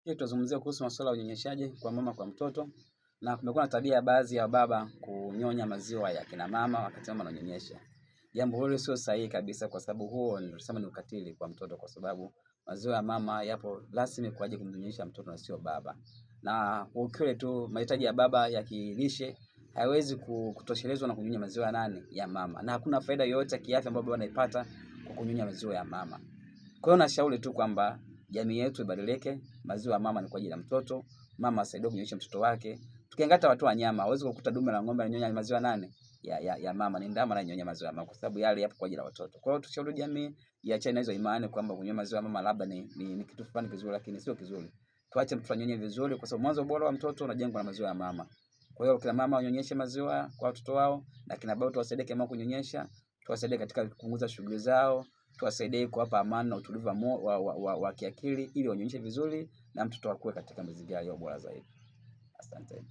Hii tutazungumzia kuhusu masuala ya unyonyeshaji kwa mama kwa mtoto, na kumekuwa na tabia ya baadhi ya baba kunyonya maziwa ya kina mama wakati mama ananyonyesha. Jambo hilo sio sahihi kabisa, kwa sababu huo tunasema ni ukatili kwa mtoto, kwa sababu maziwa ya mama yapo rasmi kwa ajili ya kumnyonyesha mtoto na sio baba. Na ukweli tu mahitaji ya baba ya kilishe haiwezi kutoshelezwa na kunyonya maziwa ya nani? Ya mama. Na hakuna faida yoyote ya kiafya ambayo baba anaipata kwa kunyonya maziwa ya mama. Kwa hiyo nashauri tu kwamba jamii yetu ibadilike. Maziwa ya mama ni kwa ajili ya mtoto. Mama asaidie kunyonyesha mtoto wake. Tukiangalia hata watu wa nyama, hawezi kukuta dume la ng'ombe ananyonya maziwa nani? Ya mama. Ni ndama ananyonya maziwa ya mama, kwa sababu yale yapo kwa ajili ya watoto. Kwa hiyo tushauri jamii iachane na hizo imani kwamba kunyonya maziwa ya mama labda ni kitu fulani kizuri, lakini sio kizuri. Tuache mtoto anyonye vizuri, kwa sababu mwanzo bora wa mtoto unajengwa na maziwa ya mama. Kwa hiyo kila mama wanyonyeshe maziwa kwa watoto wao, na kina baba tuwasaidie kama kunyonyesha, tuwasaidie katika kupunguza shughuli zao, tuwasaidie kuwapa amani na utulivu wa kiakili ili wanyonyeshe vizuri na mtoto akue katika mazingira yaliyo bora zaidi. Asante.